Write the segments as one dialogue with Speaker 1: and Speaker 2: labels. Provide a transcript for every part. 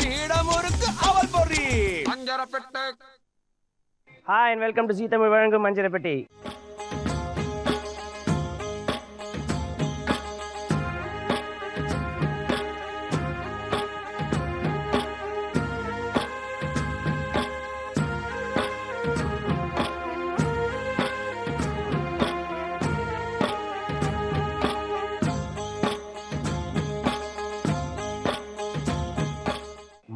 Speaker 1: பீடமுறுக்கு அவல் பொறி
Speaker 2: அஞ்சரப்பெட்டை.
Speaker 3: Hi and welcome to ஜீ தமிழ் வழங்கும் மஞ்சரப்பட்டி.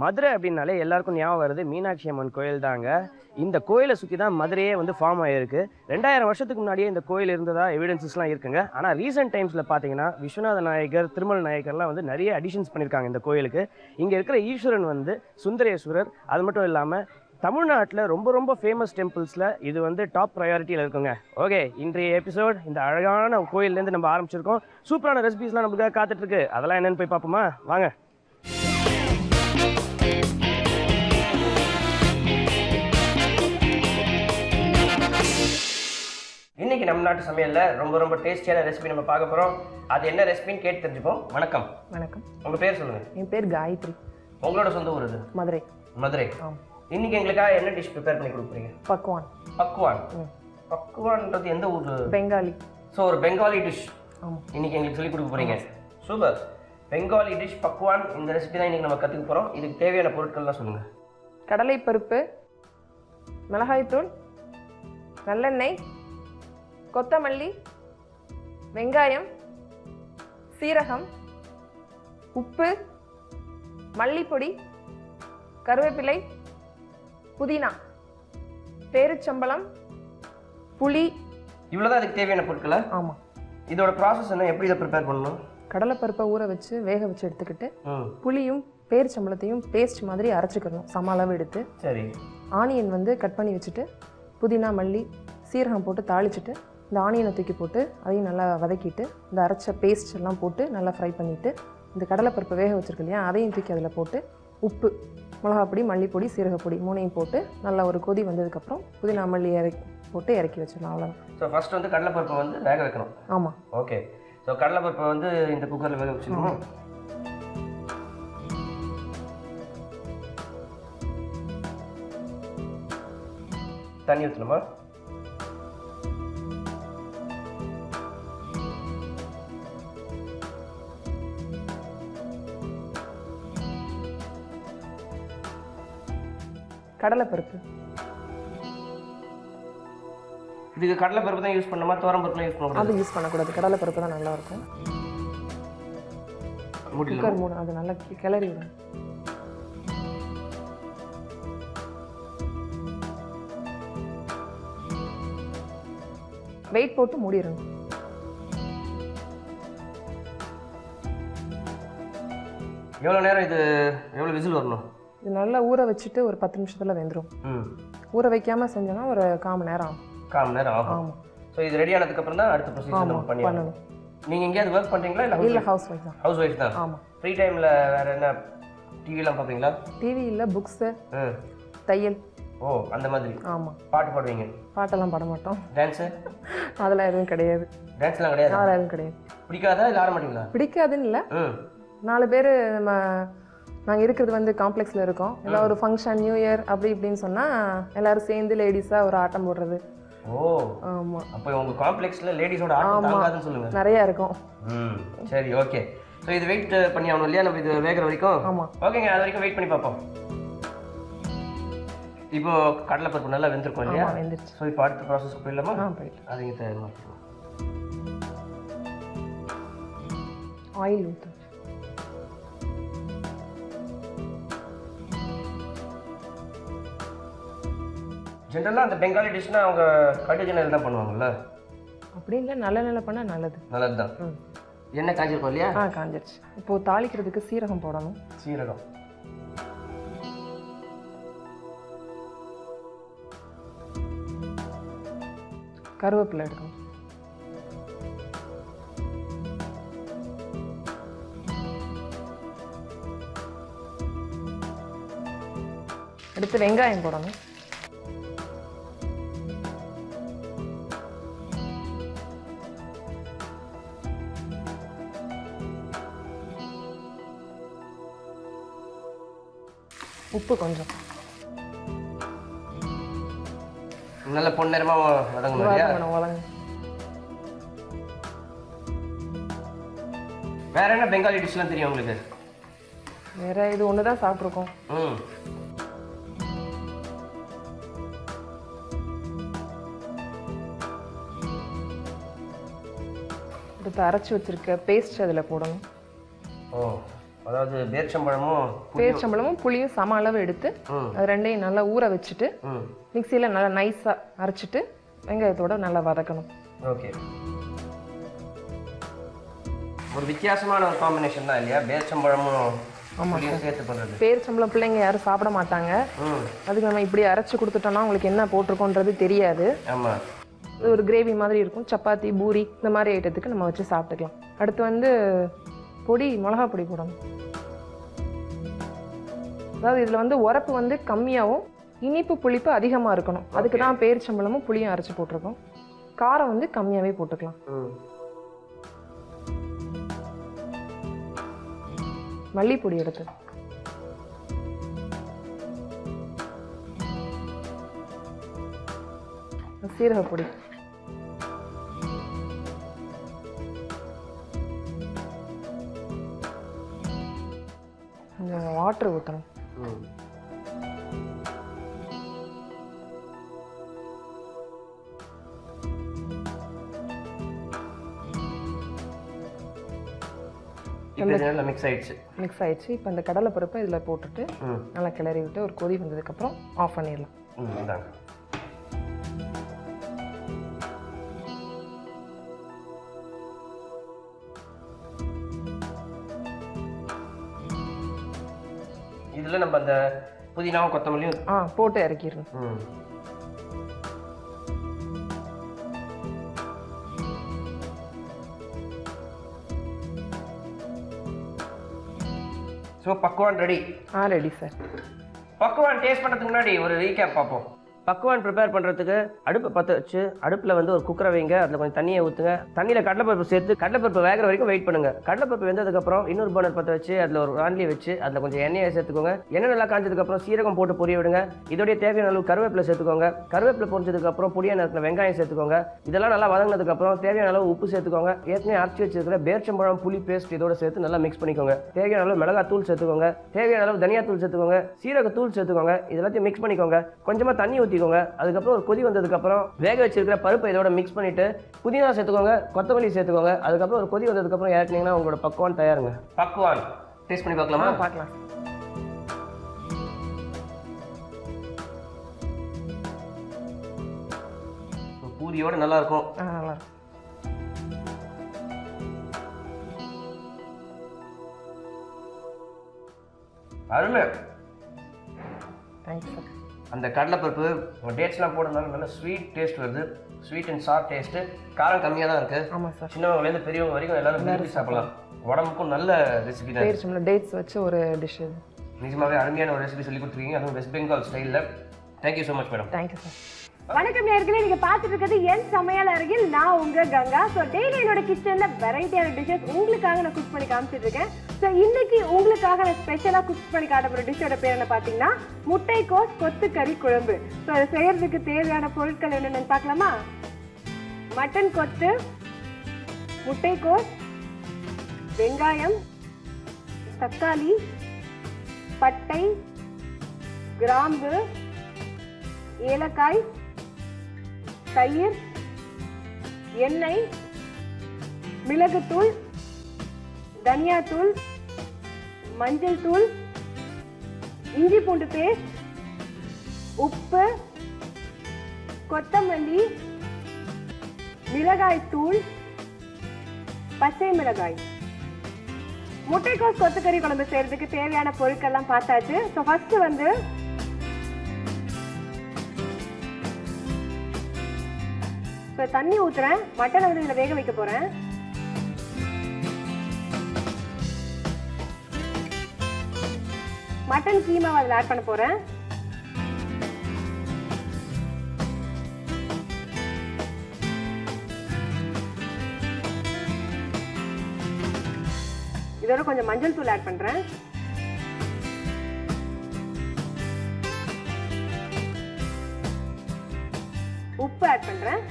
Speaker 3: மதுரை அப்படின்னாலே எல்லாருக்கும் ஞாபகம் வருது மீனாட்சி அம்மன் கோயில் தாங்க. இந்த கோயிலை சுற்றி தான் மதுரையே வந்து ஃபார்ம் ஆகிருக்கு. 2000 வருஷத்துக்கு முன்னாடியே இந்த கோயில் இருந்ததா எவிடன்சஸ்லாம் இருக்குங்க. ஆனால் ரீசெண்ட் டைம்ஸில் பார்த்தீங்கன்னா விஸ்வநாத நாயகர், திருமல் நாயக்கர்லாம் வந்து நிறைய அடிஷன்ஸ் பண்ணியிருக்காங்க இந்த கோயிலுக்கு. இங்கே இருக்கிற ஈஸ்வரன் வந்து சுந்தரேஸ்வரர். அது மட்டும் இல்லாமல் தமிழ்நாட்டில் ரொம்ப ரொம்ப ஃபேமஸ் டெம்பிள்ஸில் இது வந்து டாப் ப்ரையாரிட்டியில் இருக்குங்க. ஓகே, இன்றைய எபிசோட் இந்த அழகான கோயிலேருந்து நம்ம ஆரம்பிச்சிருக்கோம். சூப்பரான ரெசிபிஸ்லாம் நம்மளுக்காக காத்துட்ருக்கு. அதெல்லாம் என்னென்னு போய் பார்ப்போமா? வாங்க. இன்னைக்கு நம்ம நாட்டு சமையலில் ரொம்ப ரொம்ப டேஸ்டியான ரெசிபி நம்ம பார்க்க போகிறோம். அது என்ன ரெசிபின்னு கேட்டு தெரிஞ்சுப்போம். வணக்கம்.
Speaker 4: வணக்கம்.
Speaker 3: உங்கள் பேர் சொல்லுங்கள்.
Speaker 4: என் பேர் காயத்ரி.
Speaker 3: உங்களோட சொந்த ஊர் இது?
Speaker 4: மதுரை.
Speaker 3: மதுரை. இன்னைக்கு எங்களுக்காக என்ன டிஷ் ப்ரிப்பேர் பண்ணி கொடுக்குறீங்க?
Speaker 4: பக்வான்.
Speaker 3: பக்வான். பக்வான்ன்றது எந்த ஊர்?
Speaker 4: பெங்காலி.
Speaker 3: ஸோ ஒரு பெங்காலி டிஷ்
Speaker 4: ஆமாம்
Speaker 3: இன்னைக்கு எங்களுக்கு சொல்லி கொடுக்க போகிறீங்க. சூப்பர். பெங்காலி டிஷ் பக்வான், இந்த ரெசிபி தான் இன்னைக்கு நம்ம கற்றுக்க போகிறோம். இதுக்கு தேவையான பொருட்கள்லாம் சொல்லுங்கள்.
Speaker 4: கடலைப்பருப்பு, மிளகாய்த்தூள், நல்லெண்ணெய், கொத்தமல்லி, வெங்காயம், சீரகம், உப்பு, மல்லிப்பொடி, கருவேப்பிலை, புதினா, பேரிச்சம்பழம், புளி.
Speaker 3: இவ்வளோதான் இதுக்கு தேவையான பொருட்களை?
Speaker 4: ஆமாம்.
Speaker 3: இதோட ப்ராசஸ் என்ன, எப்படி இதை ப்ரிப்பேர் பண்ணணும்?
Speaker 4: கடலைப்பருப்பை ஊற வச்சு வேக வச்சு எடுத்துக்கிட்டு புளியும் பேரிச்சம்பழத்தையும் பேஸ்ட் மாதிரி அரைச்சிக்கணும், சம அளவு எடுத்து.
Speaker 3: சரி.
Speaker 4: ஆனியன் வந்து கட் பண்ணி வச்சுட்டு புதினா, மல்லி, சீரகம் போட்டு தாளிச்சிட்டு இந்த ஆனியனை தூக்கி போட்டு அதையும் நல்லா வதக்கிட்டு இந்த அரைச்ச பேஸ்ட் எல்லாம் போட்டு நல்லா ஃப்ரை பண்ணிவிட்டு இந்த கடலைப்பருப்பை வேக வச்சுருக்கு இல்லையா, அதையும் தூக்கி அதில் போட்டு உப்பு, மிளகாப்பொடி, மல்லிப்பொடி, சீரகப்பொடி மூணையும் போட்டு நல்லா ஒரு கொதி வந்ததுக்கப்புறம் புதினா, மல்லி போட்டு இறக்கி வச்சிடலாம். அவ்வளோதான்.
Speaker 3: ஸோ ஃபர்ஸ்ட் வந்து கடலைப்பருப்பை வந்து வேக வைக்கணும்.
Speaker 4: ஆமாம்.
Speaker 3: ஓகே. ஸோ கடலைப்பருப்பை வந்து இந்த குக்கரில் வேக வச்சுக்கணும். தண்ணி ஊற்றணுமா?
Speaker 4: கடலைப்பருப்பு.
Speaker 3: இதுக்கு கடலைப்பருப்பு தான் யூஸ் பண்ணணுமா, துவரம்பருப்புலாம் யூஸ் பண்ணக்கூடாது?
Speaker 4: அது யூஸ் பண்ணக்கூடாது, கடலைப்பருப்பு தான் நல்லா இருக்கும். குக்கர் மூணு அது நல்லா கிளறி விடும். வெயிட் போட்டு மூடிடணும்.
Speaker 3: எவ்வளோ நேரம் இது, எவ்வளோ விசில் வரணும்?
Speaker 4: இது நல்லா ஊற வச்சுட்டு ஒரு 10 நிமிஷத்தில் வெந்துடும். ஊற வைக்காமல் செஞ்சோன்னா ஒரு 1/4 மணி நேரம் ஆகும்.
Speaker 3: 1/4 மணி நேரம் ஆகும்.
Speaker 4: ஆமாம்.
Speaker 3: ஸோ இது ரெடி ஆனதுக்கப்புறம் தான் அடுத்த ப்ரொசீஜர் நம்ம பண்ணணும். நீங்கள் எங்கேயாவது ஒர்க் பண்ணுறீங்களா?
Speaker 4: இல்லை, ஹவுஸ் ஒய்ஃப் தான்.
Speaker 3: ஹவுஸ் ஒய்ஃப் தான்.
Speaker 4: ஆமாம்.
Speaker 3: ஃப்ரீ டைமில் வேறு என்ன டிவிலாம் பார்ப்பீங்களா?
Speaker 4: டிவி இல்லை, புக்ஸு, தையல்.
Speaker 3: ஓ, அந்த மாதிரி.
Speaker 4: ஆமாம்.
Speaker 3: பாட்டு பாடுவீங்க?
Speaker 4: பாட்டெல்லாம் பாட மாட்டோம்.
Speaker 3: டான்ஸு?
Speaker 4: அதெல்லாம் எதுவும் கிடையாது.
Speaker 3: டான்ஸ்லாம் கிடையாது?
Speaker 4: அதெல்லாம் எதுவும் கிடையாது.
Speaker 3: பிடிக்காதா இல்லை ஆட மாட்டீங்களா?
Speaker 4: பிடிக்காதுன்னு இல்லை, 4 பேர் நம்ம நாங்கள் இருக்கிறது வந்து காம்ப்ளெக்ஸில் இருக்கோம். ஏதாவது ஒரு ஃபங்க்ஷன், நியூ இயர் அப்படி இப்படின்னு சொன்னால் எல்லோரும் சேர்ந்து லேடிஸாக ஒரு ஆட்டம் போடுறது.
Speaker 3: ஓ,
Speaker 4: ஆமாம்.
Speaker 3: அப்போ உங்கள் காம்ப்ளெக்ஸில் லேடிஸோட ஆட்டம் தாங்காதுன்னு சொல்லுங்கள்.
Speaker 4: நிறையா இருக்கும்.
Speaker 3: சரி, ஓகே. ஸோ இது வெயிட் பண்ணி ஆகணும் இல்லையா நம்ம இது வேகிற வரைக்கும்?
Speaker 4: ஆமாம்.
Speaker 3: ஓகேங்க, அது வரைக்கும் வெயிட் பண்ணி பார்ப்போம். இப்போ கடலைப்பருப்பு நல்லா வெந்திருக்கும் இல்லையா?
Speaker 4: வெந்துருச்சு.
Speaker 3: ஸோ இப்போ அடுத்த ப்ராசஸ் போயிடலாமா?
Speaker 4: போயிட்டு
Speaker 3: அது இங்கே தயார்
Speaker 4: ஆயில் ஊற்று.
Speaker 3: ஜென்ரலாக அந்த பெங்காலி டிஷ்னா அவங்க கடுகு எண்ணெயில் தான் பண்ணுவாங்கல்ல?
Speaker 4: அப்படி இல்லை, நல்ல பண்ணால் நல்லது.
Speaker 3: நல்லது தான். எண்ணெய் காஞ்சிருக்கும் இல்லையா?
Speaker 4: காஞ்சிருச்சு. இப்போது தாளிக்கிறதுக்கு சீரகம் போடணும்.
Speaker 3: சீரகம்,
Speaker 4: கருவேப்பிலை எடுக்கணும். அடுத்து வெங்காயம் போடணும். உப்பு கொஞ்சம்.
Speaker 3: நல்ல பொன்னிறமாக வதங்கணும் இல்லையா?
Speaker 4: வதங்க.
Speaker 3: வேற என்ன பெங்காலி டிஷ்லாம் தெரியும் உங்களுக்கு?
Speaker 4: வேற இது ஒன்று தான் சாப்பிட்ருக்கோம். அடுத்து அரைச்சி வச்சிருக்க பேஸ்ட் அதில் போடணும்.
Speaker 3: அதாவது பேரிச்சம்பழமும்
Speaker 4: புளியும் சம அளவு எடுத்து அது ரெண்டையும் நல்லா ஊற வச்சுட்டு மிக்சியில் நல்லா நைஸாக அரைச்சிட்டு வெங்காயத்தோட நல்லா வதக்கணும்.
Speaker 3: ஓகே, ஒரு வித்தியாசமான ஒரு காம்பினேஷன் தான் இல்லையா? பேரிச்சம்பழமும் சேர்த்து பண்ணுறது.
Speaker 4: பேரிச்சம்பழம் பிள்ளைங்க யாரும் சாப்பிட மாட்டாங்க. அதுக்கு நம்ம இப்படி அரைச்சி கொடுத்துட்டோம்னா உங்களுக்கு என்ன போட்டிருக்கோன்றது தெரியாது.
Speaker 3: ஆமாம்,
Speaker 4: ஒரு கிரேவி மாதிரி இருக்கும். சப்பாத்தி, பூரி இந்த மாதிரி ஐட்டத்துக்கு நம்ம வச்சு சாப்பிட்டுக்கலாம். அடுத்து வந்து மிளகா பொடி போடணும். அதாவது இதில் வந்து உரப்பு வந்து கம்மியாகவும் இனிப்பு புளிப்பு அதிகமாக இருக்கணும். அதுக்கு தான் பேரிச்சம்பழமும் புளியும் அரைச்சி போட்டிருக்கோம். காரம் வந்து கம்மியாகவே போட்டுக்கலாம். மல்லிப்பொடி எடுத்து சீரகப்பொடி, கொஞ்சம் வாட்டர் ஊற்றணும்.
Speaker 3: மிக்ஸ்
Speaker 4: ஆயிடுச்சு. இப்போ இந்த கடலை பருப்பை இதில் போட்டுட்டு நல்லா கிளறி விட்டு ஒரு கொதி வந்ததுக்கப்புறம் ஆஃப் பண்ணிடலாம்.
Speaker 3: இதில் நம்ம அந்த புதினாவும் கொத்தமல்லியும்
Speaker 4: போட்டு இறக்கிடணும்.
Speaker 3: So pakwan ready.
Speaker 4: Ready sir.
Speaker 3: Pakwan taste பண்ணுறதுக்கு முன்னாடி ஒரு ரீகேப் பார்ப்போம். பக்வான் ப்ரிப்பேர் பண்ணுறதுக்கு அடுப்பை பற்ற வச்சு அடுப்பில் வந்து ஒரு குக்கரை வைங்க. அதில் கொஞ்சம் தண்ணியை ஊற்றுங்க. தண்ணியில் கடலைப்பருப்பு சேர்த்து கடலைப்பருப்பு வேகிற வரைக்கும் வெயிட் பண்ணுங்கள். கடலைப்பருப்பு வெந்ததுக்கப்புறம் இன்னொரு பர்னர் பற்ற வச்சு அதில் ஒரு வாண்டி வச்சு அதில் கொஞ்சம் எண்ணெயை சேர்த்துக்கோங்க. எண்ணெய் நல்லா காஞ்சதுக்கப்புறம் சீரகம் போட்டு பொரிய விடுங்க. இதோடைய தேவையான அளவு கருவேப்பிலை சேர்த்துக்கோங்க. கருவேப்பிலை பொரிஞ்சதுக்கப்புறம் பொடியாக நறுக்கின வெங்காயம் சேர்த்துக்கோங்க. இதெல்லாம் நல்லா வதங்கினதுக்கப்புறம் தேவையான அளவு உப்பு சேர்த்துக்கோங்க. ஏற்கனவே அரைச்சி வச்சிருக்கிற பேரிச்சம்பழம் புளி பேஸ்ட் இதோட சேர்த்து நல்லா மிக்ஸ் பண்ணிக்கோங்க. தேவையான அளவு மிளகாய் தூள் சேர்த்துக்கோங்க. தேவையான அளவு தனியா தூள் சேர்த்துக்கோங்க. சீரகத்தூள் சேர்த்துக்கோங்க. இதெல்லாத்தையும் மிக்ஸ் பண்ணிக்கோங்க. கொஞ்சமாக தண்ணி ஊற்றி அதுக்கப்புறம் ஒரு கொதி வந்ததுக்கு அப்புறம் வேக வச்சிருக்கிற பருப்பை இதோட மிக்ஸ் பண்ணிட்டு புதினா சேர்த்துக்கோங்க, கொத்தமல்லி சேர்த்துக்கோங்க. அதுக்கப்புறம் ஒரு கொதி வந்ததுக்கு அப்புறம் இறக்குனீங்கன்னா உங்களோட பக்வான் தயாருங்க. பக்வான் டேஸ்ட் பண்ணி பார்க்கலாமா?
Speaker 4: பார்க்கலாம்.
Speaker 3: பூரியோட நல்லா இருக்கும்.
Speaker 4: நல்லா இருக்கும்.
Speaker 3: அருமை.
Speaker 4: Thank you sir.
Speaker 3: அந்த கடலைப்பருப்பு டேட்ஸ்லாம் போடுறதுனால நல்ல ஸ்வீட் டேஸ்ட் வருது. Sweet and soft taste. காரம் கம்மியாக தான் இருக்குது.
Speaker 4: ஆமாம் சார்.
Speaker 3: சின்னவங்கலேருந்து பெரியவங்க வரைக்கும் எல்லாரும் விரும்பி சாப்பிடலாம். உடம்புக்கும் நல்ல ரெசிபி தான்.
Speaker 4: டேட்ஸ் வச்சு ஒரு டிஷ்.
Speaker 3: நிஜமாவே அருமையான ஒரு ரெசிபி சொல்லி கொடுத்துருக்கீங்க, அதுவும் வெஸ்ட் பெங்கால் ஸ்டைலில். Thank you so much madam.
Speaker 4: Thank you sir.
Speaker 2: வணக்கம் நேயர்களே, நீங்க பார்த்துட்டு இருக்கிறது என் சமையல் அருகில். நான் உங்க கங்கா. ஸோ டெய்லி என்னோட கிச்சன்ல வெரைட்டியான டிஷ்ஷஸ் உங்களுக்காக நான் குக் பண்ணி காமிச்சிட்டு இருக்கேன். ஸோ இன்னைக்கு உங்களுக்காக நான் ஸ்பெஷலா குக் பண்ணி காட்ட போற டிஷ்ஷோட பேர் என்ன பார்த்தீங்கன்னா முட்டைக்கோஸ் கொத்துக்கறி குழம்பு. ஸோ அதை செய்யறதுக்கு தேவையான பொருட்கள் என்னென்னு பார்க்கலாமா? மட்டன் கொத்து, முட்டைக்கோஸ், வெங்காயம், தக்காளி, பட்டை, கிராம்பு, ஏலக்காய், தயிர், எண்ணெய், மிளகுத்தூள், தனியாத்தூள், மஞ்சள் தூள், இஞ்சி பூண்டு பேஸ்ட், உப்பு, கொத்தமல்லி, மிளகாய் தூள், பச்சை மிளகாய். முட்டைக்கோஸ் கொத்துக்கறி குழம்பு செய்யறதுக்கு தேவையான பொருட்கள்லாம் பார்த்தாச்சு. ஸோ ஃபர்ஸ்ட் வந்து தண்ணி ஊத்துறேன். மட்டனை வந்து இதுல வேக வைக்க போறேன். மட்டன் கீமாவை அதில் ஆட் பண்ண போறேன். இதோட கொஞ்சம் மஞ்சள் தூள் ஆட் பண்றேன். உப்பு ஆட் பண்றேன்.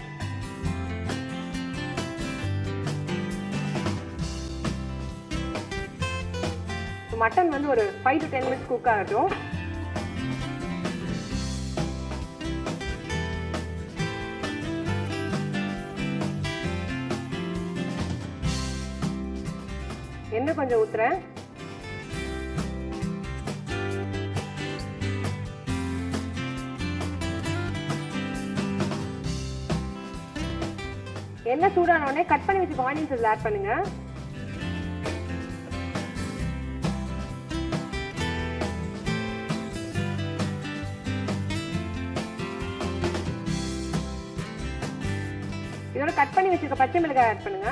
Speaker 2: மட்டன் வந்து ஒரு 5 to 10 minutes குக் ஆகட்டும். எண்ணெய் கொஞ்சம் ஊத்துறேன். எண்ணெய் சூடான உடனே கட் பண்ணி வச்சுக்க ஆனியன்ஸ் இதில் ஆட் பண்ணுங்க. இதோட கட் பண்ணி வச்சிருக்க பச்சை மிளகாய் ஆட் பண்ணுங்க.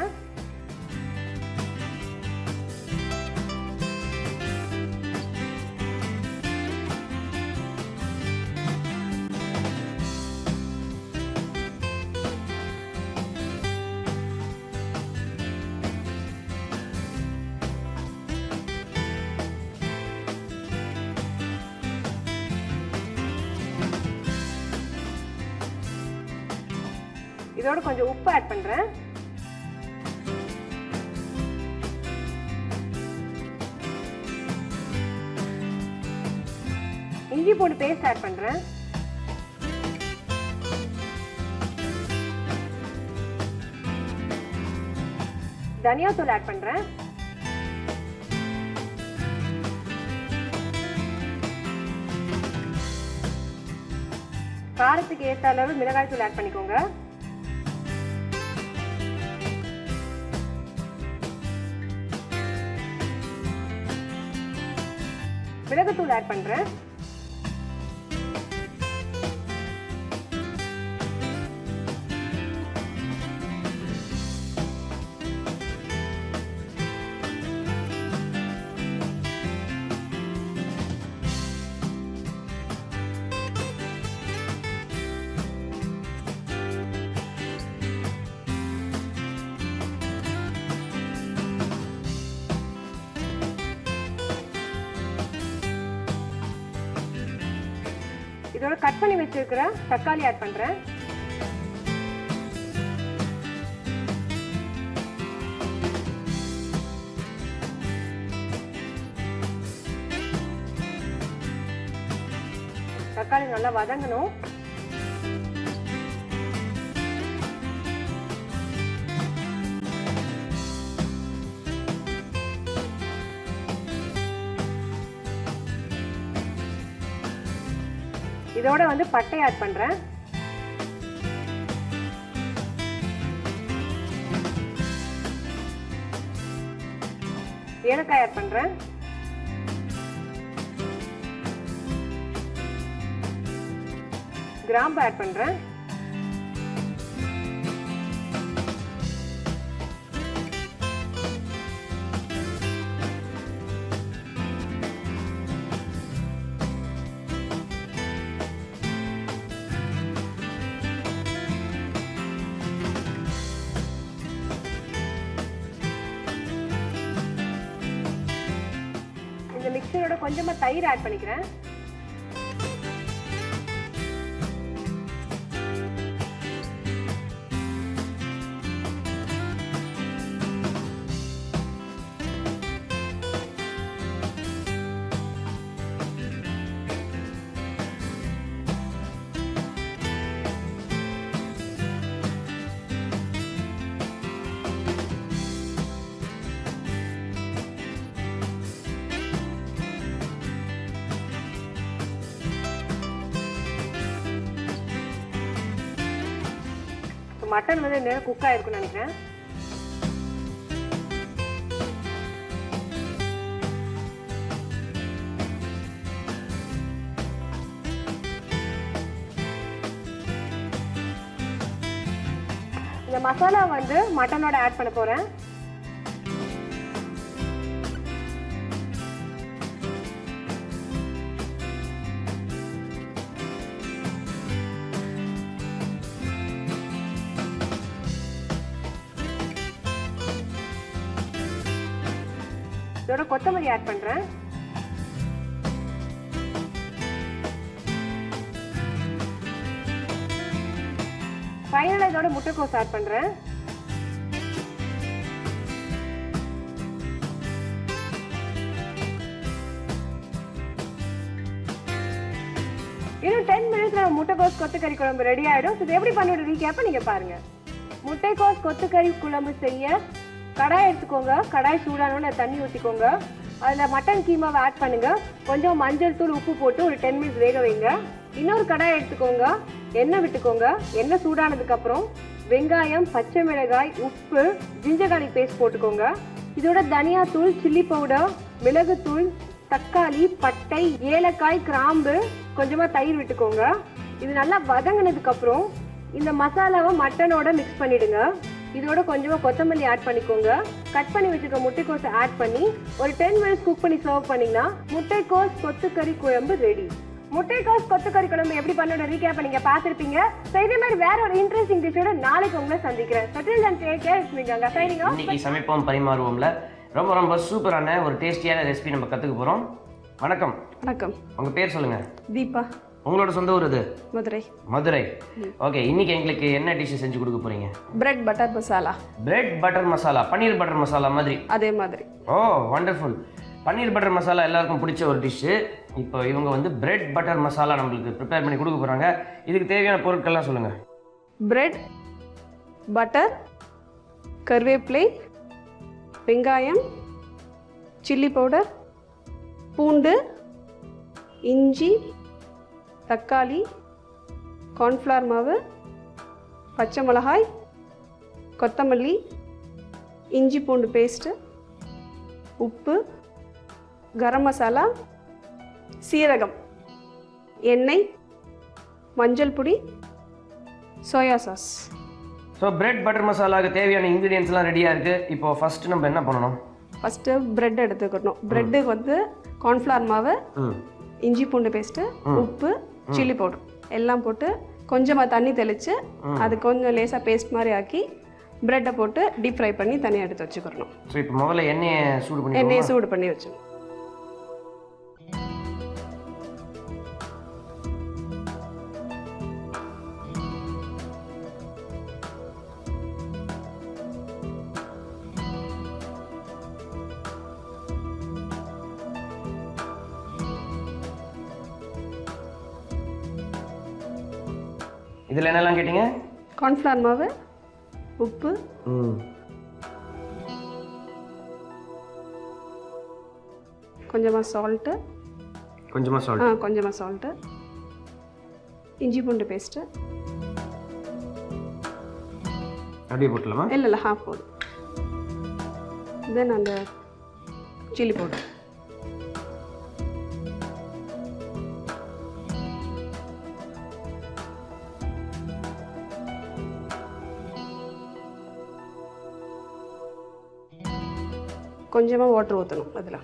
Speaker 2: இதோட கொஞ்சம் உப்பு ஆட் பண்றேன். இஞ்சி பூண்டு பேஸ்ட் ஆட் பண்றேன். தனியாத்தூள் ஆட் பண்றேன். காரத்துக்கு ஏற்ற அளவு மிளகாய் தூள் ஆட் பண்ணிக்கோங்க. மிளகுத்தூள் ஆட் பண்றேன். இதோட கட் பண்ணி வச்சிருக்கிற தக்காளி ஆட் பண்றேன். தக்காளி நல்லா வதங்கணும். இதோட வந்து பட்டை ஆட் பண்றேன். ஏலக்காய் ஆட் பண்றேன். கிராம்பு ஆட் பண்றேன். இந்த மிக்சரோட கொஞ்சமா தயிர் ஆட் பண்ணிக்கிறேன். மட்டன் வந்து நேரம் குக் ஆயிருக்கும்னு நினைக்கிறேன். இந்த மசாலா வந்து மட்டனோட ஆட் பண்ண போறேன். இதோட கொத்தமல்லி ஆட் பண்றேன். ஃபைனலாக இதோட முட்டைக்கோஸ் ஆட் பண்ணுறேன். இன்னும் 10 மினிட்ஸ்ல முட்டைக்கோஸ் கொத்துக்கறி குழம்பு ரெடி ஆயிடும். இது எப்படி பண்ணோட ரீகேப்பை நீங்க பாருங்க. முட்டைக்கோஸ் கொத்துக்கறி குழம்பு செய்ய கடாய் எடுத்துக்கோங்க. கடாய் சூடானோன்னு தண்ணி ஊற்றிக்கோங்க. அதில் மட்டன் கீமாவை ஆட் பண்ணுங்க. கொஞ்சம் மஞ்சள் தூள் உப்பு போட்டு ஒரு 10 மினிட்ஸ் வேக வைங்க. இன்னொரு கடாய் எடுத்துக்கோங்க. எண்ணெய் விட்டுக்கோங்க. எண்ணெய் சூடானதுக்கு அப்புறம் வெங்காயம், பச்சை மிளகாய், உப்பு, ஜிஞ்சர் கார்லிக் பேஸ்ட் போட்டுக்கோங்க. இதோட தனியாத்தூள், சில்லி பவுடர், மிளகுத்தூள், தக்காளி, பட்டை, ஏலக்காய், கிராம்பு, கொஞ்சமா தயிர் விட்டுக்கோங்க. இது நல்லா வதங்கினதுக்கு அப்புறம் இந்த மசாலாவை மட்டனோட மிக்ஸ் பண்ணிடுங்க. இதோட கொஞ்சமா கொத்தமல்லி ஆட் பண்ணிக்கோங்க. கட் பண்ணி வச்சுக்க முட்டைக்கோஸை ஆட் பண்ணி ஒரு 10 மினிட்ஸ் குக் பண்ணி சர்வ் பண்ணீங்கன்னா முட்டைக்கோஸ் கொத்துக்கறி குழம்பு ரெடி. முட்டைக்கோஸ் கொத்துக்கறி குழம்பு எப்படி பண்ணோட ரீகேப்பை நீங்க பார்த்திருப்பீங்க. இதே மாதிரி வேற ஒரு இன்ட்ரெஸ்டிங் டிஷ்ஷோட நாளைக்கு உங்களை சந்திக்கிறேன்.
Speaker 3: இன்னைக்கு சமைப்போம் பரிமாறுவோம்ல ரொம்ப ரொம்ப சூப்பரான ஒரு டேஸ்டியான ரெசிபி நம்ம கற்றுக்க போகிறோம். வணக்கம்.
Speaker 4: வணக்கம்.
Speaker 3: உங்கள் பேர் சொல்லுங்கள்.
Speaker 4: தீபா.
Speaker 3: உங்களோட சொந்த ஊர் இது?
Speaker 4: மதுரை.
Speaker 3: மதுரை. ஓகே, இன்னைக்கு எங்களுக்கு என்ன டிஷ் செஞ்சு கொடுக்க போறீங்க?
Speaker 4: Bread butter masala.
Speaker 3: Bread butter masala, paneer butter masala மாதிரி?
Speaker 4: அதே மாதிரி.
Speaker 3: Oh wonderful. Paneer butter masala எல்லாருக்கும் பிடிச்ச ஒரு டிஷ்ஷு. இப்போ இவங்க வந்து பிரெட் பட்டர் மசாலா நம்மளுக்கு ப்ரிப்பேர் பண்ணி கொடுக்க போகிறாங்க. இதுக்கு தேவையான பொருட்கள்லாம் சொல்லுங்கள்.
Speaker 4: பிரெட், பட்டர், கருவேப்பிலை, வெங்காயம், சில்லி பவுடர், பூண்டு, இஞ்சி, தக்காளி, கார்ன்ஃப்ளவர் மாவு, பச்சை மிளகாய், கொத்தமல்லி, இஞ்சி பூண்டு பேஸ்ட்டு, உப்பு, கரம் மசாலா, சீரகம், எண்ணெய், மஞ்சள் பொடி, soya sauce.
Speaker 3: So bread butter மசாலாவுக்கு தேவையான இன்க்ரீடியன்ஸ்லாம் ரெடியாக இருக்குது. இப்போ ஃபஸ்ட்டு நம்ம என்ன பண்ணணும்?
Speaker 4: ஃபஸ்ட்டு பிரெட் எடுத்துக்கணும். பிரெட்டுக்கு வந்து கார்ன்ஃப்ளவர் மாவு, இஞ்சி பூண்டு பேஸ்ட்டு, உப்பு, சில்லி பவுடர் எல்லாம் போட்டு கொஞ்சமாக தண்ணி தெளித்து அது கொஞ்சம் லேசாக பேஸ்ட் மாதிரி ஆக்கி பிரெட்டை போட்டு டீப் ஃப்ரை பண்ணி தனியாக எடுத்து வச்சுக்கிறணும்.
Speaker 3: ஸோ இப்போ முதல்ல எண்ணெயை
Speaker 4: சூடு பண்ணி வச்சுக்கணும்.
Speaker 3: இதில் என்னெல்லாம் கேட்டீங்க?
Speaker 4: கார்ன்ஃப்ளவர் மாவு, உப்பு, கொஞ்சமாக சால்ட்டு, கொஞ்சமாக சால்ட்டு, இஞ்சி பூண்டு பேஸ்ட்டு.
Speaker 3: அப்படியே போட்டலாமா?
Speaker 4: இல்லை ஹாஃப் போதும். தென் அந்த சில்லி பவுடர். கொஞ்சமாக வாட்டர் ஊற்றணும் அதில்.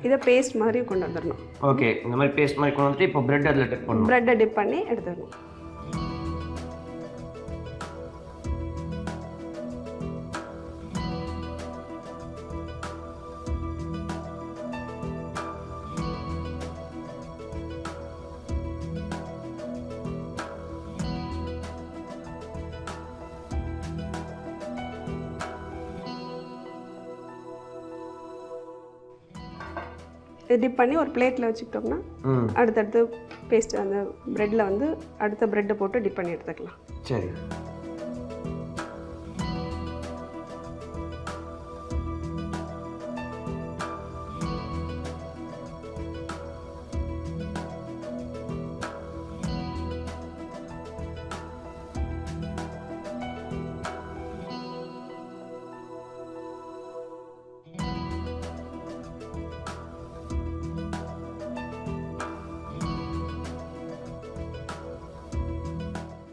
Speaker 4: இதை பேஸ்ட் மாதிரி கொண்டு வந்துடணும்.
Speaker 3: ஓகே, இந்த மாதிரி பேஸ்ட் மாதிரி கொண்டு வந்துட்டு இப்போ பிரெட் அதில் டிப் பண்ணணும்.
Speaker 4: பிரெட்டை டிப் பண்ணி எடுத்துடணும். டிப் பண்ணி ஒரு பிளேட்டில் வச்சுக்கிட்டோம்னா அடுத்தடுத்து பேஸ்ட் அந்த ப்ரெட்டில் வந்து அடுத்த ப்ரெட்டை போட்டு டிப் பண்ணி எடுத்துக்கலாம்.
Speaker 3: சரி.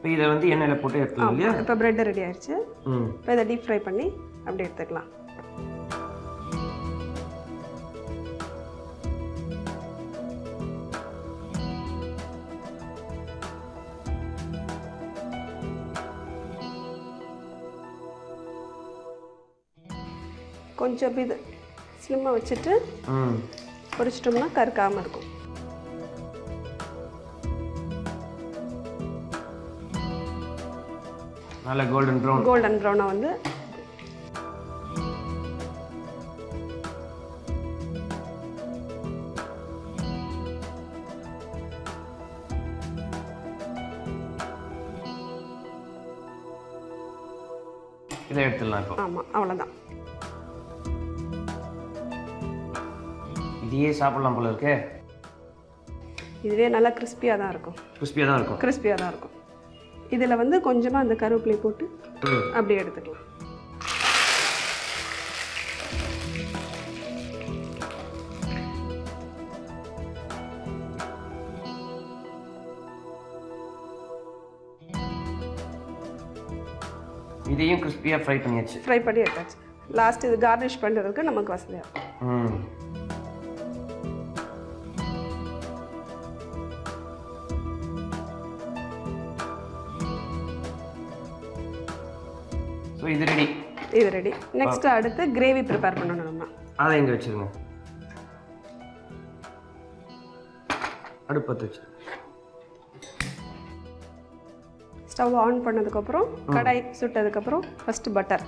Speaker 3: இப்போ இதை வந்து எண்ணெயில் போட்டு எடுத்துக்கலாம் இல்லையா?
Speaker 4: இப்போ பிரெட் ரெடி ஆயிடுச்சு. இப்போ இதை டீப் ஃப்ரை பண்ணி அப்படியே எடுத்துக்கலாம்.
Speaker 5: கொஞ்சம் இது ஸ்லிம்மாக வச்சுட்டு பொரிச்சிட்டோம்னா கருக்காமல் இருக்கும்.
Speaker 3: நல்ல கோல்டன்
Speaker 5: ப்ரௌனாக வந்து
Speaker 3: இதை எடுத்துடலாம் இப்போ.
Speaker 5: ஆமாம், அவ்வளோதான்.
Speaker 3: இதையே சாப்பிடலாம் போல இருக்கே.
Speaker 5: இதுவே நல்லா கிறிஸ்பியாக தான் இருக்கும். கிறிஸ்பியாக தான் இருக்கும். இதில் வந்து கொஞ்சமாக அந்த கருவேப்பிலை போட்டு அப்படியே எடுத்துக்கலாம்.
Speaker 3: இதையும் கிறிஸ்பியாக ஃப்ரை பண்ணியாச்சு.
Speaker 5: ஃப்ரை பண்ணி எடுத்தாச்சு. லாஸ்ட் இது கார்னிஷ் பண்ணுறதுக்கு நமக்கு வசதியாக இருக்கும்.
Speaker 3: ஸோ இது ரெடி.
Speaker 5: இது ரெடி. நெக்ஸ்ட் அடுத்து கிரேவி ப்ரிப்பேர் பண்ணணும் நம்ம.
Speaker 3: அதை எங்கே வச்சுருங்க. அடுப்பத்து வச்சு
Speaker 5: ஸ்டவ் ஆன் பண்ணதுக்கப்புறம் கடாய் சுட்டதுக்கப்புறம் ஃபஸ்ட்டு பட்டர்.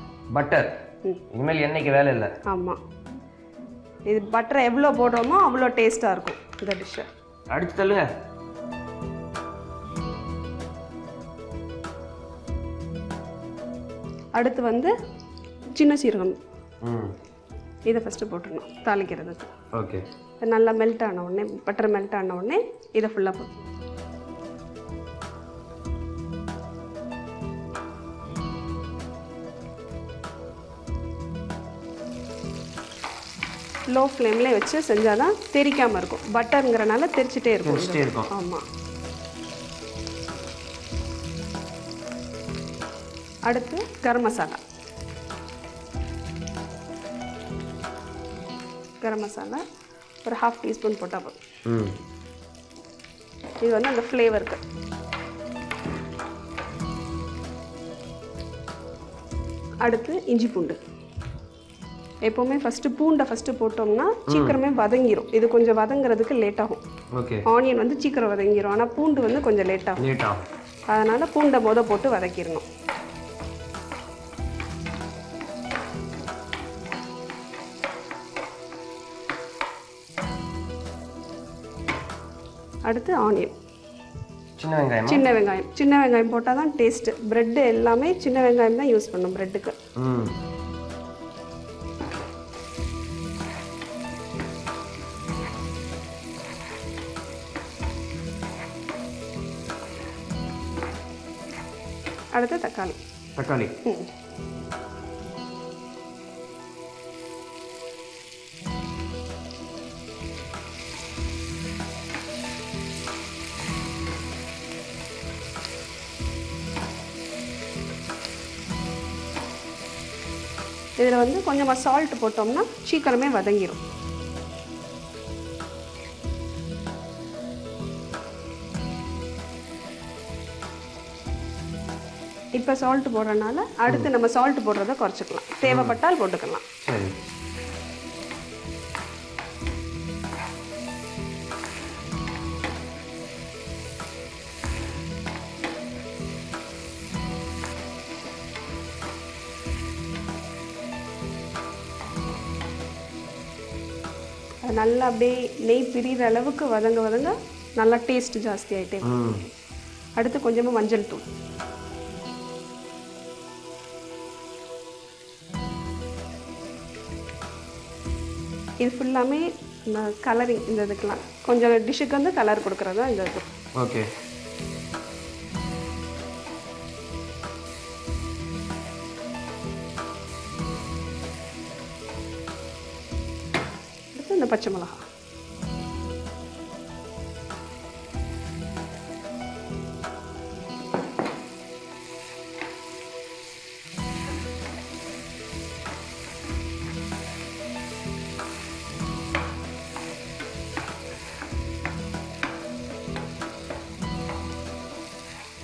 Speaker 3: இனிமேல் எண்ணெய்க்கு வேலை இல்லை.
Speaker 5: ஆமாம், இது பட்டரை எவ்வளோ போடுறோமோ அவ்வளோ டேஸ்ட்டாக இருக்கும் இந்த டிஷ்ஷை.
Speaker 3: அடிச்சு தள்ளுங்க.
Speaker 5: அடுத்து வந்து சின்ன சீரகம், இதை ஃபஸ்ட்டு போட்டுடணும் தாளிக்கிறதுக்கு.
Speaker 3: ஓகே.
Speaker 5: நல்லா மெல்ட் ஆன உடனே, பட்டர் மெல்ட் ஆன உடனே இதை ஃபுல்லாக போட்டு லோ ஃப்ளேம்லேயே வச்சு செஞ்சால் தான் தெரிக்காமல் இருக்கும். பட்டருங்கிறனால தெரிச்சிட்டே இருக்கும். ஆமாம். அடுத்து கரம் மசாலா. ஒரு 1/2 டீஸ்பூன் போட்டால் போதும். இது வந்து அந்த ஃப்ளேவருக்கு. அடுத்து இஞ்சி பூண்டு. எப்போவுமே பூண்டை ஃபஸ்ட்டு போட்டோம்னா சீக்கிரமே வதங்கிடும். இது கொஞ்சம் வதங்குறதுக்கு லேட் ஆகும். ஆனியன் வந்து சீக்கிரம் வதங்கிடும், ஆனால் பூண்டு வந்து கொஞ்சம் லேட் ஆகும். அதனால் பூண்டை போட்டு வதக்கிடணும். அடுத்து ஆனியன், சின்ன வெங்காயம் போட்டால் தான் டேஸ்ட்டு. ப்ரெட்டு எல்லாமே சின்ன வெங்காயம் தான் யூஸ் பண்ணும் ப்ரெட்டுக்கு. அடுத்து தக்காளி. இதில் வந்து கொஞ்சமாக சால்ட் போட்டோம்னா சீக்கிரமே வதங்கிடும். இப்போ சால்ட் போடுறதுனால அடுத்து நம்ம சால்ட் போடுறத குறைச்சிக்கலாம். தேவைப்பட்டால் போட்டுக்கலாம். நல்லா அப்படியே நெய் பிரிகிற அளவுக்கு வதங்க நல்லா டேஸ்ட் ஜாஸ்தி ஆகிட்டே. அடுத்து கொஞ்சமாக மஞ்சள் தூள். இது ஃபுல்லாமே கலரிங். இந்த இதுக்கெலாம் கொஞ்சம் டிஷ்ஷுக்கு வந்து கலர் கொடுக்குறது தான் இந்த இது.
Speaker 3: ஓகே.
Speaker 5: அடுத்து இந்த பச்சை மிளகா.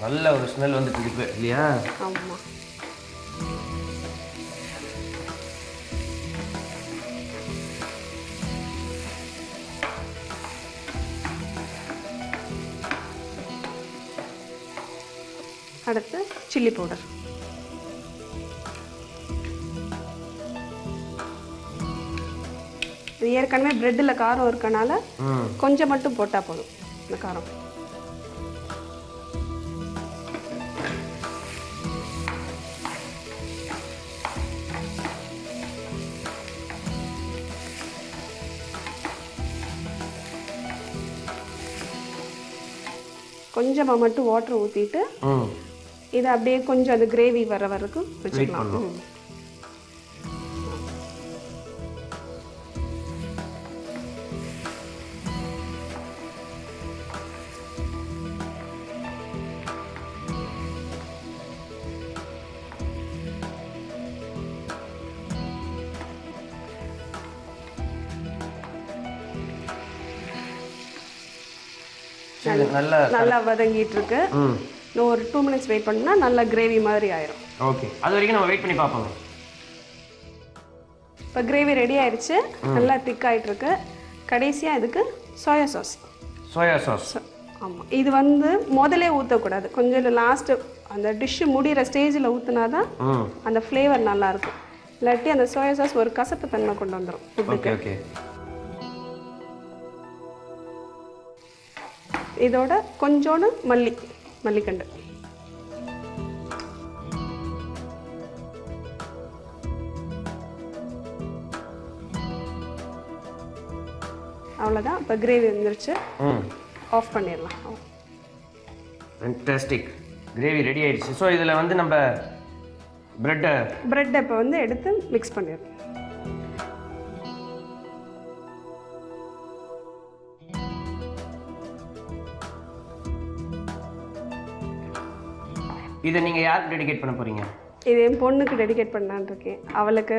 Speaker 3: நல்ல ஒரு ஸ்மெல் வந்துட்டு இருக்கு இல்லையா?
Speaker 5: ஆமாம். அடுத்து சில்லி பவுடர். இது ஏற்கனவே பிரெட்டில் காரம் இருக்கனால கொஞ்சம் மட்டும் போட்டால் போதும் இந்த காரம். கொஞ்சமாக மட்டும் வாட்டர் ஊற்றிட்டு இதை அப்படியே கொஞ்சம் அது கிரேவி வர வரைக்கும் வச்சுக்கலாம். நல்லா வதங்கிட்டு இருக்கு. இன்னும் ஒரு 2 minutes வெயிட் பண்ணா நல்லா கிரேவி மாதிரி ஆயிரும்.
Speaker 3: ஓகே, அது வரைக்கும் நம்ம வெயிட் பண்ணி பார்ப்போம்.
Speaker 5: இப்போ கிரேவி ரெடி ஆயிடுச்சு, நல்லா திக் ஆயிட்டு இருக்கு. கடைசியா இதுக்கு சோயா சாஸ்.
Speaker 3: Soya sauce.
Speaker 5: ஆமாம், இது வந்து முதலே ஊற்றக்கூடாது, கொஞ்சம் லாஸ்ட்டு அந்த டிஷ்ஷு முடிகிற ஸ்டேஜில் ஊற்றினா தான் அந்த ஃப்ளேவர் நல்லாயிருக்கும். இல்லாட்டி அந்த சோயா சாஸ் ஒரு கசப்பு தன்மை கொண்டு வந்துடும் ஃபுட்டுக்கு.
Speaker 3: ஓகே,
Speaker 5: இதோட கொஞ்சோண்டு மல்லிக்கண்டு. அவ்வளோதான், இப்போ கிரேவி வந்துருச்சு. ஆஃப் பண்ணிடலாம்.
Speaker 3: ஃபேன்டாஸ்டிக், கிரேவி ரெடி ஆயிடுச்சு. ஸோ இதில் வந்து நம்ம பிரெட்டை
Speaker 5: இப்போ வந்து எடுத்து மிக்ஸ் பண்ணிடலாம்.
Speaker 3: இதை நீங்கள் யாருக்கு டெடிகேட் பண்ண போகிறீங்க?
Speaker 5: இது என் பொண்ணுக்கு டெடிகேட் பண்ணலான்னு இருக்கேன். அவளுக்கு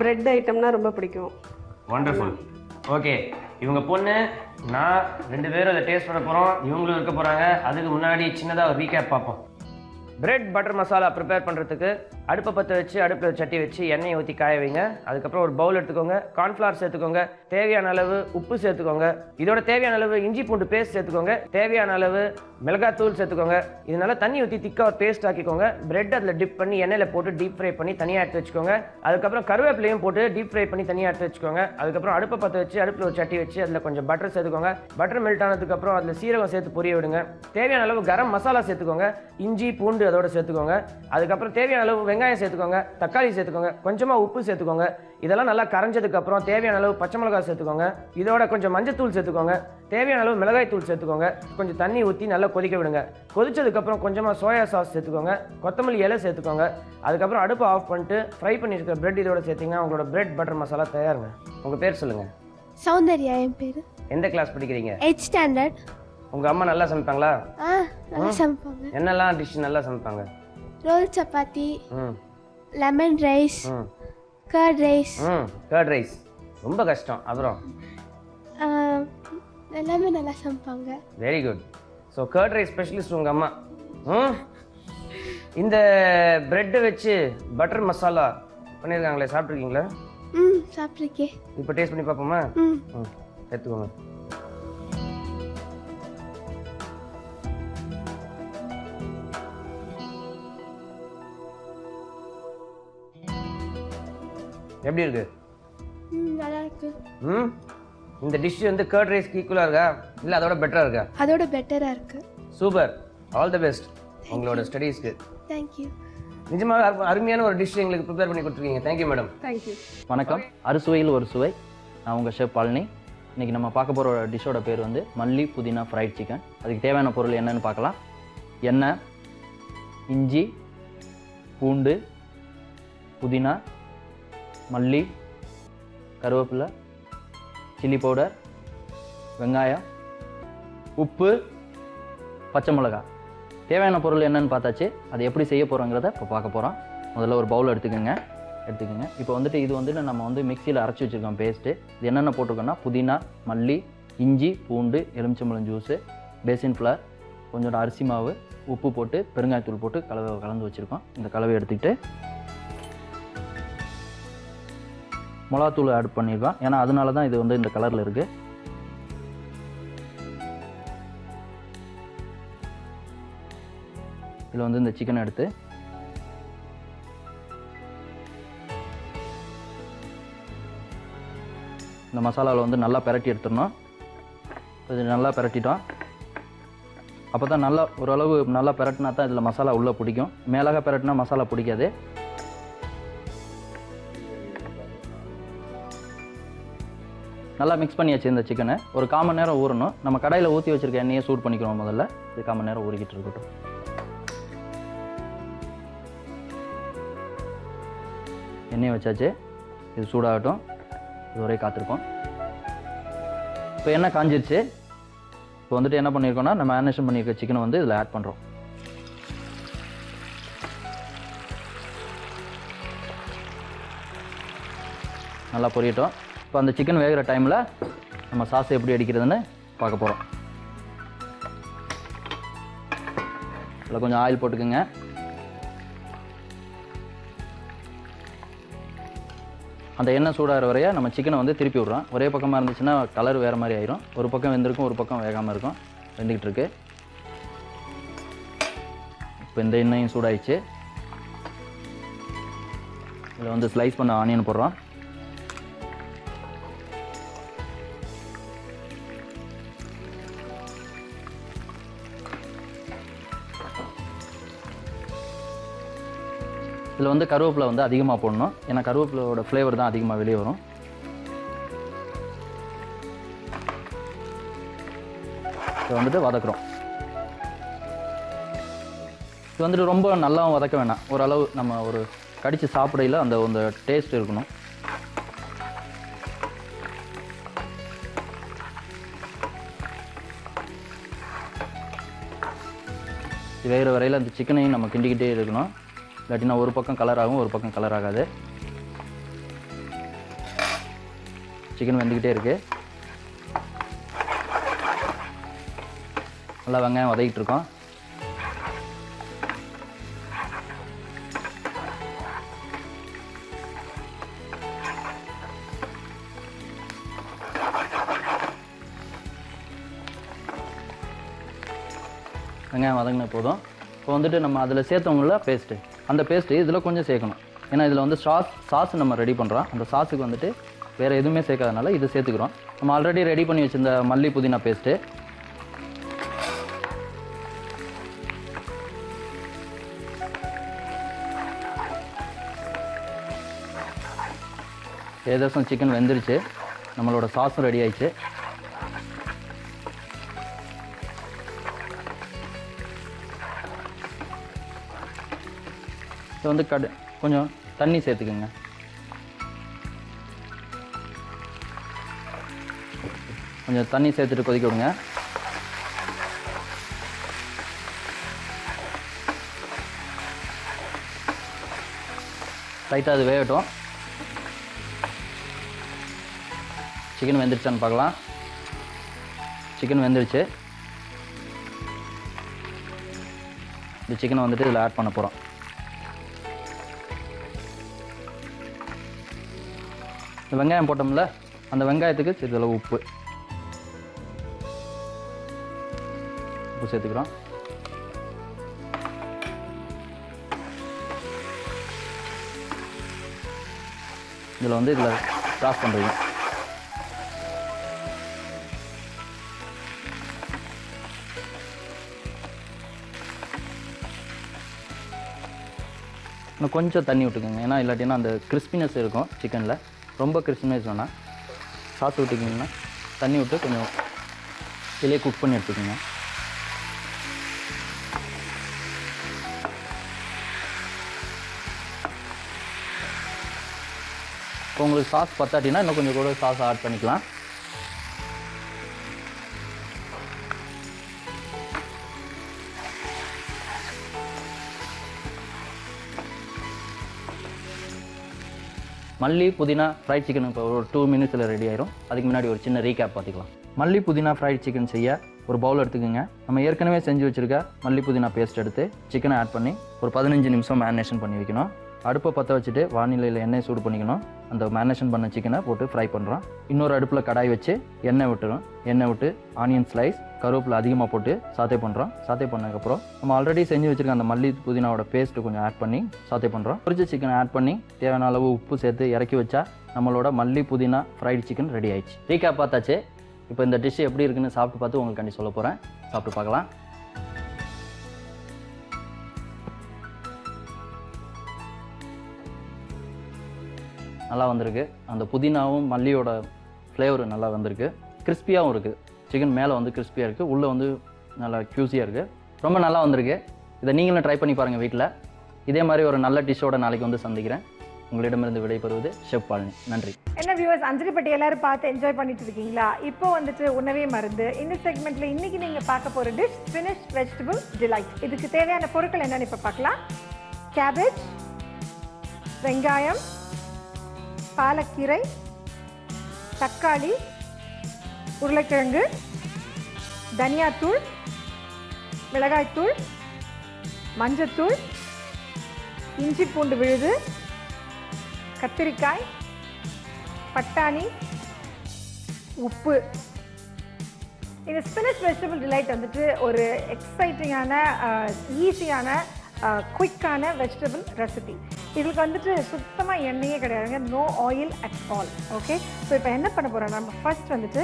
Speaker 5: பிரெட் ஐட்டம்னா ரொம்ப பிடிக்கும்.
Speaker 3: வண்டர்ஃபுல். ஓகே, இவங்க பொண்ணு நான் 2 பேரும் அதை டேஸ்ட் பண்ண போகிறோம், இவங்களும் இருக்க போகிறாங்க. அதுக்கு முன்னாடி சின்னதாக ஒரு ரீகேப் பார்ப்போம். பிரெட் பட்டர் மசாலா ப்ரிப்பேர் பண்ணுறதுக்கு அடுப்பை பற்ற வச்சு அடுப்பில் சட்டி வச்சு எண்ணெயை ஊற்றி காய வைங்க. அதுக்கப்புறம் ஒரு பவுல் எடுத்துக்கோங்க, கார்ன்ஃப்ளவர் சேர்த்துக்கோங்க, தேவையான அளவு உப்பு சேர்த்துக்கோங்க, இதோட தேவையான அளவு இஞ்சி பூண்டு பேஸ்ட் சேர்த்துக்கோங்க, தேவையான அளவு மிளகாத்தூள் சேர்த்துக்கோங்க. இதனால தண்ணி ஊற்றி திக்காக ஒரு பேஸ்ட் ஆக்கிக்கோங்க. பிரெட் அதில் டிப் பண்ணி எண்ணெயில் போட்டு டீப் ஃப்ரை பண்ணி தனியாக எடுத்து வச்சுக்கோங்க. அதுக்கப்புறம் கருவேப்பிலையும் போட்டு டீப் ஃப்ரை பண்ணி தனியாக எடுத்து வச்சுக்கோங்க. அதுக்கப்புறம் அடுப்பை பற்ற வச்சு அடுப்பில் ஒரு சட்டி வச்சு அதில் கொஞ்சம் பட்டர் சேர்த்துக்கோங்க. பட்டர் மெல்ட் ஆனதுக்கப்புறம் அதில் சீரகம் சேர்த்து பொரிய விடுங்க. தேவையான அளவு கரம் மசாலா சேர்த்துக்கோங்க, இஞ்சி பூண்டு அதோட சேர்த்துக்கோங்க. அதுக்கப்புறம் தேவையான அளவு வெங்காயம் சேர்த்துக்கோங்க, தக்காளி சேர்த்துக்கோங்க, கொஞ்சமாக உப்பு சேர்த்துக்கோங்க. இதெல்லாம் நல்லா கரைஞ்சதுக்கப்புறம் தேவையான அளவு பச்சை மிளகாய் சேர்த்துக்கோங்க. இதோட கொஞ்சம் மஞ்சத்தூள் சேர்த்துக்கோங்க, தேவையான அளவு மிளகாய் தூள் சேர்த்துக்கோங்க. கொஞ்சம் தண்ணி ஊற்றி நல்லா கொதிக்க விடுங்க. கொதிச்சதுக்கப்புறம் கொஞ்சமாக சோயா சாஸ் சேர்த்துக்கோங்க, கொத்தமல்லி இலை சேர்த்துக்கோங்க. அதுக்கப்புறம் அடுப்பை ஆஃப் பண்ணிட்டு ஃப்ரை பண்ணியிருக்கிற பிரெட் இதோட சேர்த்திங்கன்னா உங்களோட பிரெட் பட்டர் மசாலா தயாருங்க. உங்கள் பேர் சொல்லுங்கள்.
Speaker 6: சௌந்தர்யா என் பேர்.
Speaker 3: எந்த கிளாஸ் படிக்கிறீங்க?
Speaker 6: 8th standard.
Speaker 3: உங்கள் அம்மா நல்லா சமைப்பாங்களா?
Speaker 6: நல்லா சமைப்பாங்க.
Speaker 3: என்னெல்லாம் டிஷ் நல்லா சமைப்பாங்க?
Speaker 6: Roll chapati, lemon rice, curd rice.
Speaker 3: Curd rice ரொம்ப கஷ்டம். அப்புறம்
Speaker 6: எல்லாமே நல்லா சமைப்பாங்க.
Speaker 3: Very good. So curd rice specialist உங்கள் அம்மா. இந்த பிரெட்டை வச்சு பட்டர் மசாலா பண்ணியிருக்காங்களே, சாப்பிட்ருக்கீங்களா?
Speaker 6: சாப்பிட்ருக்கேன்.
Speaker 3: இப்போ டேஸ்ட் பண்ணி பார்ப்போமா? எடுத்துக்கோங்க. எப்படி இருக்கு?
Speaker 6: நல்லா இருக்கு.
Speaker 3: இந்த டிஷ் வந்து கர்ட் ரைஸ்க்கு ஈக்குவலாக இருக்கா இல்லை அதோட பெட்டராக இருக்கா?
Speaker 6: அதோட பெட்டராக இருக்கு.
Speaker 3: சூப்பர், ஆல் தி பெஸ்ட் உங்களோட ஸ்டடீஸ்க்கு.
Speaker 6: தேங்க்யூ.
Speaker 3: நிஜமாக அருமையான ஒரு டிஷ் எங்களுக்கு ப்ரிப்பேர் பண்ணி கொடுத்துருக்கீங்க. Thank you madam.
Speaker 5: தேங்க்யூ.
Speaker 7: வணக்கம். அறுசுவையில் ஒரு சுவை. நான் உங்கள் ஷெஃப் பழனி. இன்றைக்கி நம்ம பார்க்க போகிற டிஷ்ஷோட பேர் வந்து மல்லி புதினா ஃப்ரைட் சிக்கன். அதுக்கு தேவையான பொருள் என்னென்னு பார்க்கலாம். எண்ணெய், இஞ்சி, பூண்டு, புதினா, மல்லி, கருவேப்பிலை, சில்லி பவுடர், வெங்காயம், உப்பு, பச்சை மிளகாய். தேவையான பொருள் என்னென்னு பார்த்தாச்சு. அது எப்படி செய்ய போகிறோங்கிறத இப்போ பார்க்க போகிறோம். முதல்ல ஒரு பவுல் எடுத்துக்கோங்க. இப்போ வந்துட்டு இது வந்துட்டு நம்ம வந்து மிக்சியில் அரைச்சி வச்சுருக்கோம் பேஸ்ட்டு. இது என்னென்ன போட்டிருக்கோன்னா புதினா, மல்லி, இஞ்சி, பூண்டு, எலுமிச்சம்பழம் ஜூஸு, பேசின் ஃப்ளவர், கொஞ்சோட அரிசி மாவு, உப்பு போட்டு பெருங்காயத்தூள் போட்டு கலந்து வச்சுருக்கோம். இந்த கலவை எடுத்துக்கிட்டு மிளகாத்தூள் ஆட் பண்ணியிருக்கோம். ஏன்னா அதனால தான் இது வந்து இந்த கலரில் இருக்குது. இதில் வந்து இந்த சிக்கனை எடுத்து இந்த மசாலாவில் வந்து நல்லா பிரட்டி எடுத்துடணும். இது நல்லா பிரட்டிட்டோம். அப்போ தான் நல்லா ஓரளவு நல்லா பிரட்டினா தான் இதில் மசாலா உள்ளே பிடிக்கும். மேலாக பிரட்டினா மசாலா பிடிக்காது. நல்லா மிக்ஸ் பண்ணியாச்சு. இந்த சிக்கனை ஒரு 1/4 மணி நேரம் ஊறணும். நம்ம கடாயில் ஊற்றி வச்சுருக்க எண்ணெயை சூட் பண்ணிக்கிறோம். முதல்ல இது 1/4 மணி நேரம் ஊறிக்கிட்டு இருக்கட்டும். எண்ணெயை வச்சாச்சு. இது சூடாகட்டும். இது வரை காத்திருக்கோம். இப்போ எண்ணெய் காஞ்சிருச்சு. இப்போ வந்துட்டு என்ன பண்ணியிருக்கோம்னா நம்ம மேரினேஷன் பண்ணியிருக்க சிக்கனை வந்து இதில் ஆட் பண்ணுறோம். நல்லா பொரியட்டும். இப்போ அந்த சிக்கன் வேகிற டைமில் நம்ம சாஸ் எப்படி அடிக்கிறதுன்னு பார்க்க போகிறோம். இதில் கொஞ்சம் ஆயில் போட்டுக்கோங்க. அந்த எண்ணெய் சூடாகிற வரைய நம்ம சிக்கனை வந்து திருப்பி விட்றோம். ஒரே பக்கமாக இருந்துச்சுன்னா கலர் வேறு மாதிரி ஆயிரும். ஒரு பக்கம் வெந்திருக்கும், ஒரு பக்கம் வேகாமல் இருக்கும். வெந்துக்கிட்டு இருக்கு. இப்போ இந்த எண்ணெயும் சூடாயிடுச்சு. இதில் வந்து ஸ்லைஸ் பண்ண ஆனியன் போடுறோம். இதில் வந்து கருவேப்பிலை வந்து அதிகமாக போடணும். ஏன்னா கருவேப்பிலோட ஃப்ளேவர் தான் அதிகமாக வெளியே வரும். இது வந்துட்டு வதக்குறோம். இது வந்துட்டு ரொம்ப நல்லாவும் வதக்க வேணாம். ஓரளவு நம்ம ஒரு கடித்து சாப்பிடையில் அந்த டேஸ்ட் இருக்கணும். இது வேகிற வரையில் அந்த சிக்கனையும் நம்ம கிண்டிக்கிட்டே இருக்கணும். இல்லாட்டினா ஒரு பக்கம் கலர் ஆகும், ஒரு பக்கம் கலர் ஆகாது. சிக்கன் வெந்துக்கிட்டே இருக்கு. நல்லா வெங்காயம் வதக்கிட்டு இருக்கோம். வெங்காயம் வதங்கின போதும். இப்போ வந்துட்டு நம்ம அதில் சேர்த்தவங்கள பேஸ்ட்டு, அந்த பேஸ்ட்டு இதில் கொஞ்சம் சேர்க்கணும். ஏன்னா இதில் வந்து சாஸ் நம்ம ரெடி பண்ணுறோம். அந்த சாஸுக்கு வந்துட்டு வேறு எதுவுமே சேர்க்காதனால இது சேர்த்துக்கிறோம். நம்ம ஆல்ரெடி ரெடி பண்ணி வச்சுருந்த மல்லி புதினா பேஸ்ட்டு, ஏதாச்சும் சிக்கன் வெந்துருச்சு. நம்மளோட சாஸும் ரெடி ஆயிடுச்சு. இது வந்து கொஞ்சம் தண்ணி சேர்த்துக்குங்க. கொஞ்சம் தண்ணி சேர்த்துட்டு கொதிக்க விடுங்க. லைட்டாக அது வேகட்டும். சிக்கன் வெந்துருச்சான்னு பார்க்கலாம். சிக்கன் வெந்துருச்சு. இந்த சிக்கனை வந்துட்டு இதில் ஆட் பண்ண போகிறோம். இந்த வெங்காயம் போட்டோம்ல, அந்த வெங்காயத்துக்கு சிறிதளவு உப்பு சேர்த்துக்கிறோம். இதில் வந்து கிராஸ் பண்ணுறீங்க. இன்னும் கொஞ்சம் தண்ணி விட்டுக்கோங்க. ஏன்னா இல்லாட்டினா அந்த கிறிஸ்பினஸ் இருக்கும் சிக்கனில். ரொம்ப கிறிஸ்பினஸ் வேணாம். சாஸ் விட்டுக்கிங்கன்னா தண்ணி விட்டு கொஞ்சம் இதிலே குக் பண்ணி எடுத்துக்கோங்க. இப்போ உங்களுக்கு சாஸ் பத்தாட்டினா இன்னும் கொஞ்சம் கூட சாஸ் ஆட் பண்ணிக்கலாம். மல்லி புதினா ஃப்ரைட் சிக்கன் இப்போ ஒரு 2 மினிட்ஸில் ரெடி ஆயிரும். அதுக்கு முன்னாடி ஒரு சின்ன ரீகேப் பார்த்துக்கலாம். மல்லி புதினா ஃப்ரைட் சிக்கன் செய்ய ஒரு பவுல் எடுத்துக்கோங்க. நம்ம ஏற்கனவே செஞ்சு வச்சுருக்க மல்லி புதினா பேஸ்ட் எடுத்து சிக்கனை ஆட் பண்ணி ஒரு 15 நிமிஷம் மேரினேஷன் பண்ணி வைக்கணும். அடுப்பை பற்ற வச்சுட்டு வானிலையில் எண்ணெய் சூடு பண்ணிக்கணும். அந்த மேரினேஷன் பண்ண சிக்கனை போட்டு ஃப்ரை பண்ணுறோம். இன்னொரு அடுப்பில் கடாய் வச்சு எண்ணெய் விட்டுரும். எண்ணெய் விட்டு ஆனியன் ஸ்லைஸ் கருவேப்பிலை அதிகமாக போட்டு சாத்தே பண்ணுறோம். சாத்தே பண்ணதுக்கப்புறம் நம்ம ஆல்ரெடி செஞ்சு வச்சுருக்க அந்த மல்லி புதினாவோட பேஸ்ட்டு கொஞ்சம் ஆட் பண்ணி சாத்தே பண்ணுறோம். பொரிச்ச சிக்கனை ஆட் பண்ணி தேவையான அளவு உப்பு சேர்த்து இறக்கி வச்சா நம்மளோட மல்லி புதினா ஃப்ரைட் சிக்கன் ரெடி ஆயிடுச்சு. ரீகேப் பார்த்தாச்சு. இப்போ இந்த டிஷ் எப்படி இருக்குன்னு சாப்பிட்டு பார்த்து உங்களுக்கு சொல்ல போகிறேன். சாப்பிட்டு பார்க்கலாம். நல்லா வந்திருக்கு. அந்த புதினாவும் மல்லியோட ஃப்ளேவர் நல்லா வந்திருக்கு. கிறிஸ்பியாகவும் இருக்குது. சிக்கன் மேலே வந்து கிறிஸ்பியாக இருக்குது, உள்ளே வந்து நல்லா க்யூஸியாக இருக்குது. ரொம்ப நல்லா வந்திருக்கு. இதை நீங்களும் ட்ரை பண்ணி பாருங்கள் வீட்டில். இதே மாதிரி ஒரு நல்ல டிஷ்ஷோட நாளைக்கு வந்து சந்திக்கிறேன். உங்களிடமிருந்து விடைபெறுவது ஷெஃப் பாலினி. நன்றி.
Speaker 2: என்ன வியூவர்ஸ், அஞ்சலி பட்டி எல்லாரும் பார்த்து என்ஜாய் பண்ணிட்டு இருக்கீங்களா? இப்போ வந்துட்டு உணவே மருந்து இந்த செக்மெண்ட்ல இன்னைக்கு நீங்க பார்க்க போற டிஷ் ஸ்பினிஷ் வெஜிடபிள் டிலைட். இதுக்கு தேவையான பொருட்கள் என்னன்னு இப்போ பார்க்கலாம். கேபேஜ், வெங்காயம், பாலக்கீரை, தக்காளி, உருளைக்கிழங்கு, தனியாத்தூள், மிளகாய்த்தூள், மஞ்சத்தூள், இஞ்சி பூண்டு விழுது, கத்திரிக்காய், பட்டாணி, உப்பு. இந்த ஸ்பினிஷ் வெஜிடபிள் டிலைட் வந்துட்டு ஒரு எக்ஸைட்டிங்கான ஈஸியான குயிக்கான வெஜிடபிள் ரெசிபி. இதுக்கு வந்துட்டு சுத்தமாக எண்ணெயே கிடையாதுங்க. No oil at all. Okay, so இப்போ என்ன பண்ண போகிறோம், நம்ம ஃபர்ஸ்ட் வந்துட்டு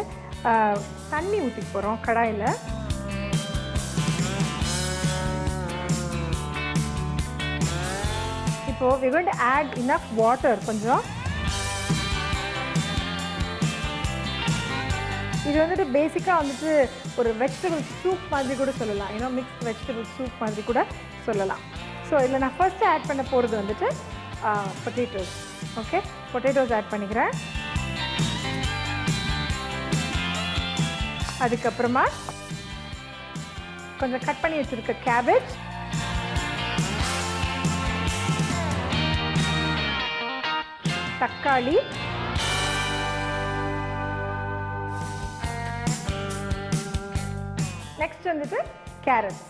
Speaker 2: தண்ணி ஊற்றிக்க போகிறோம் கடாயில். இப்போ we're going to add enough water கொஞ்சம். இது வந்துட்டு பேசிக்காக வந்துட்டு ஒரு வெஜிடபிள் சூப் மாதிரி கூட சொல்லலாம். ஏன்னா மிக்ஸ்ட் வெஜிடபிள் சூப் மாதிரி கூட சொல்லலாம். ஸோ இதில் நான் ஃபர்ஸ்ட்டு ஆட் பண்ண போகிறது வந்துட்டு பொட்டேட்டோஸ். ஓகே, பொட்டேட்டோஸ் ஆட் பண்ணிக்கிறேன். அதுக்கப்புறமா கொஞ்சம் கட் பண்ணி வச்சுருக்க கேபேஜ், தக்காளி, நெக்ஸ்ட் வந்துட்டு கேரட்,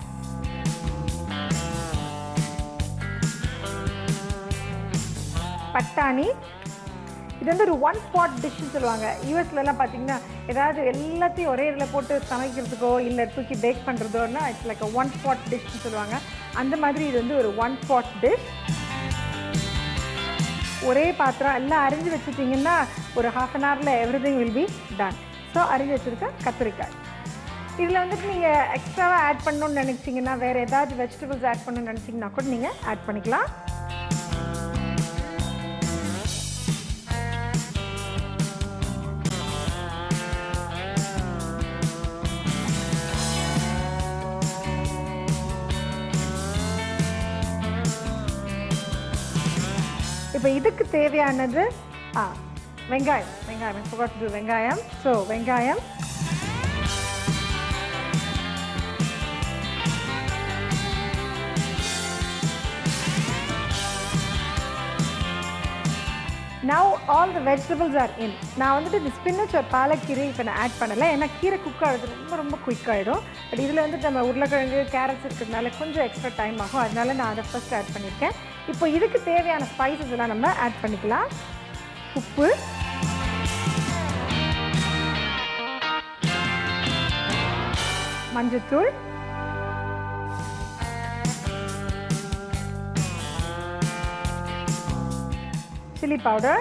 Speaker 2: பட்டாணி. இது வந்து ஒரு ஒன் பாட் டிஷ்னு சொல்லுவாங்க. யூஎஸ்லலாம் பார்த்தீங்கன்னா ஏதாவது எல்லாத்தையும் ஒரே இதில் போட்டு சமைக்கிறதுக்கோ இல்லை தூக்கி பேக் பண்ணுறதோன்னா இட்ஸ் லைக் ஒன் பாட் டிஷ்னு சொல்லுவாங்க. அந்த மாதிரி இது வந்து ஒரு ஒன் பாட் டிஷ். ஒரே பாத்திரம் எல்லாம் அரிஞ்சு வச்சுட்டிங்கன்னா ஒரு ½ an hourல everything will be done. So அரிஞ்சு வச்சுருக்க கத்திரிக்காய். இதில் வந்துட்டு நீங்கள் எக்ஸ்ட்ராவாக ஆட் பண்ணணும்னு நினச்சிங்கன்னா, வேறு ஏதாவது வெஜிடபிள்ஸ் ஆட் பண்ணணும்னு நினச்சிங்கன்னா கூட நீங்கள் ஆட் பண்ணிக்கலாம். இப்போ இதுக்கு தேவையானது வெங்காயம். வெங்காயம். ஸோ வெங்காயம், now all the vegetables are in. நான் வந்துட்டு இந்த ஸ்பினச் ஒரு பாலக்கீரை இப்போ நான் ஆட் பண்ணலை. ஏன்னா கீரை குக் ஆகுது ரொம்ப குயிக் ஆகிடும். பட் இதில் வந்துட்டு நம்ம உருளைக்கிழங்கு கேரட்ஸ் இருக்கிறதுனால கொஞ்சம் எக்ஸ்ட்ரா டைம் ஆகும். அதனால நான் அதை ஃபர்ஸ்ட் ஆட் பண்ணியிருக்கேன். இப்போ இதுக்கு தேவையான ஸ்பைசஸ் எல்லாம் நம்ம ஆட் பண்ணிக்கலாம். உப்பு, மஞ்சத்தூள், chili powder,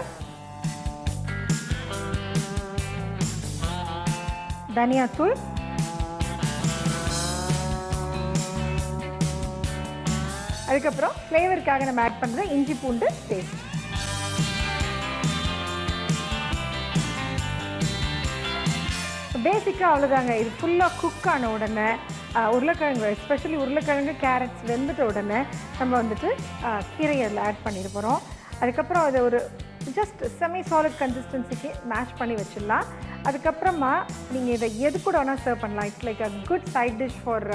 Speaker 2: धनिया तूल, அதுக்கப்புறம் ஃப்ளேவருக்காக நம்ம ஆட் பண்ணுற இஞ்சி பூண்டு பேஸ்ட். பேசிக்காக அவ்வளோதாங்க. இது ஃபுல்லாக குக் ஆன உடனே உருளைக்கிழங்கு, எஸ்பெஷலி உருளைக்கிழங்கு கேரட்ஸ் வெந்துட்ட உடனே நம்ம வந்துட்டு கீரை அதில் ஆட் பண்ணிட போகிறோம். அதுக்கப்புறம் அதை ஒரு ஜஸ்ட் செமி சாலிட் கன்சிஸ்டன்சிக்கு மேஷ் பண்ணி வச்சிடலாம். அதுக்கப்புறமா நீங்கள் இதை எது கூட வேணால் சர்வ் பண்ணலாம். It's like a good side dish for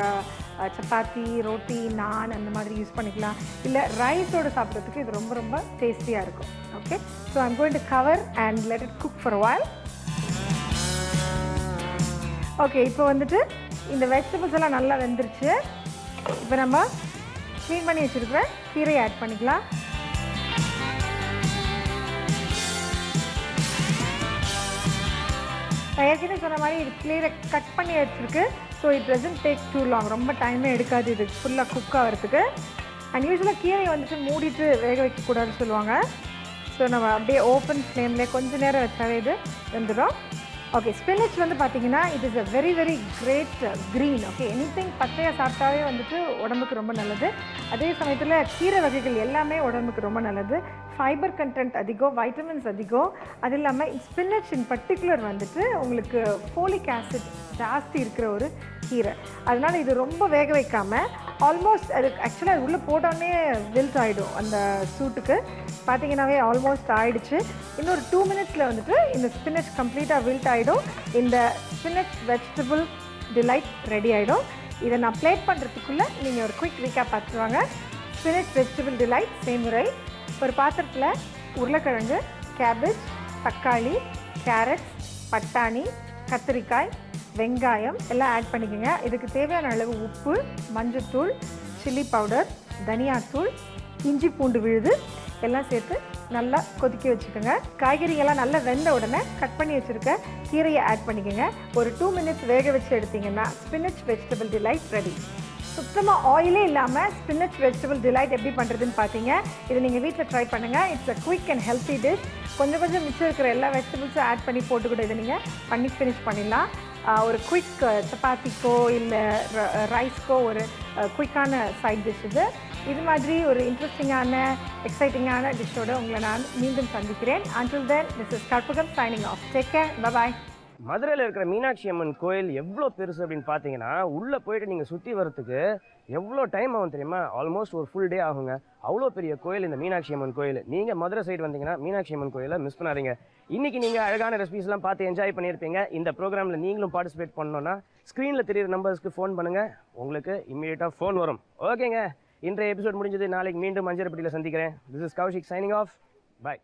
Speaker 2: chapati, roti, naan அந்த மாதிரி யூஸ் பண்ணிக்கலாம். இல்லை ரைஸோடு சாப்பிட்றதுக்கு இது ரொம்ப ரொம்ப டேஸ்டியாக இருக்கும். Okay, so I'm going to cover and let it cook for a while. Okay, இப்போ வந்துட்டு இந்த வெஜிடபிள்ஸ் எல்லாம் நல்லா வெந்துருச்சு. இப்போ நம்ம க்ளீன் பண்ணி வச்சுருக்கிற கீரையை ஆட் பண்ணிக்கலாம்.
Speaker 8: நான் ஏற்கனவே சொன்ன மாதிரி இது கீரை கட் பண்ணி வச்சுருக்கு. So it doesn't take too long, ரொம்ப டைமே எடுக்காது இது ஃபுல்லாக குக் ஆகிறதுக்கு. அண்ட் யூஸ்வலாக கீரையை வந்துட்டு மூடிட்டு வேக வைக்கக்கூடாதுன்னு சொல்லுவாங்க. ஸோ நம்ம அப்படியே ஓப்பன் ஃப்ளேம்லேயே கொஞ்சம் நேரம் வச்சாவே இது வெந்துடும். ஓகே, ஸ்பினச் வந்து பார்த்தீங்கன்னா it is a very very great green. Okay, anything பச்சையாக சாப்பிட்டாவே வந்துட்டு உடம்புக்கு ரொம்ப நல்லது. அதே சமயத்தில் கீரை வகைகள் எல்லாமே உடம்புக்கு ரொம்ப நல்லது. ஃபைபர் கண்டென்ட் அதிகம், வைட்டமின்ஸ் அதிகம். அது இல்லாமல் ஸ்பினச் இன் பர்டிகுலர் வந்துட்டு உங்களுக்கு ஃபோலிக் ஆசிட் ஜாஸ்தி இருக்கிற ஒரு கீரை. அதனால் இது ரொம்ப வேக வைக்காமல் ஆல்மோஸ்ட் அது ஆக்சுவலாக அது உள்ளே போட்டோடனே வில்ட் ஆகிடும். அந்த சூட்டுக்கு பார்த்தீங்கன்னாவே ஆல்மோஸ்ட் ஆகிடுச்சு. இன்னொரு 2 மினிட்ஸில் வந்துட்டு இந்த ஸ்பினச் கம்ப்ளீட்டாக வில்ட் ஆகிடும். இந்த ஸ்பினச் வெஜிடபிள் டிலைட் ரெடி ஆகிடும். இதை நான் பிளேட் பண்ணுறதுக்குள்ளே நீங்கள் ஒரு குயிக் ரீகேப் பார்த்துருவாங்க. ஸ்பினச் வெஜிடபிள் டிலைட் செய்முறை: ஒரு பாத்திரத்தில் உருளைக்கிழங்கு, கேபேஜ், தக்காளி, கேரட், பட்டாணி, கத்திரிக்காய், வெங்காயம் எல்லாம் ஆட் பண்ணிக்கோங்க. இதுக்கு தேவையான அளவு உப்பு, மஞ்சத்தூள், சில்லி பவுடர், தனியாத்தூள், இஞ்சி பூண்டு விழுது எல்லாம் சேர்த்து நல்லா கொதிக்க வச்சுக்கோங்க. காய்கறிகள்லாம் நல்லா வெந்த உடனே கட் பண்ணி வச்சுருக்க கீரையை ஆட் பண்ணிக்கோங்க. ஒரு 2 மினிட்ஸ் வேக வச்சு எடுத்திங்கன்னா ஸ்பினச் வெஜிடபிள் டிலைட் ரெடி. சுத்தமாக ஆயிலே இல்லாமல் ஸ்பினச் வெஜிடபிள் டிலைட் எப்படி பண்ணுறதுன்னு பார்த்தீங்க. இதை நீங்கள் வீட்டில் ட்ரை பண்ணுங்கள். It's a quick and healthy dish. கொஞ்சம் கொஞ்சம் மிச்சம் இருக்கிற எல்லா வெஜிடபிள்ஸும் ஆட் பண்ணி போட்டு கூட இதை நீங்கள் பண்ணி ஃபினிஷ் பண்ணிடலாம். ஒரு குயிக் சப்பாத்திக்கோ இல்லை ரைஸ்க்கோ ஒரு குயிக்கான சைட் டிஷ் இது. இது மாதிரி ஒரு இன்ட்ரெஸ்டிங்கான எக்ஸைட்டிங்கான டிஷ்ஷோடு உங்களை நான் மீண்டும் சந்திக்கிறேன். Until then, this is Karpagam signing off. Take care. Bye-bye.
Speaker 3: மதுரையில் இருக்கிற மீனாட்சி அம்மன் கோயில் எவ்வளோ பெருசு அப்படின்னு பார்த்தீங்கன்னா, உள்ளே போயிட்டு நீங்கள் சுற்றி வரத்துக்கு எவ்வளோ டைம் ஆகும் தெரியுமா? ஆல்மோஸ்ட் ஒரு ஃபுல் டே ஆகுங்க. அவ்வளோ பெரிய கோயில் இந்த மீனாட்சி அம்மன் கோயில். நீங்கள் மதுரை சைடு வந்தீங்கன்னா மீனாட்சி அம்மன் கோயிலை மிஸ் பண்ணாதீங்க. இன்றைக்கி நீங்கள் அழகான ரெசிபிஸ்லாம் பார்த்து என்ஜாய் பண்ணியிருப்பீங்க. இந்த ப்ரோக்ராமில் நீங்களும் பார்ட்டிசிபேட் பண்ணணுன்னா ஸ்க்ரீனில் தெரியுற நம்பர்ஸ்க்கு ஃபோன் பண்ணுங்கள். உங்களுக்கு இம்மீடியட்டாக ஃபோன் வரும். ஓகேங்க, இன்றைய எபிசோட் முடிஞ்சது. நாளைக்கு மீண்டும் அஞ்சரைப்பட்டியில் சந்திக்கிறேன். This is Kaushik signing off. Bye.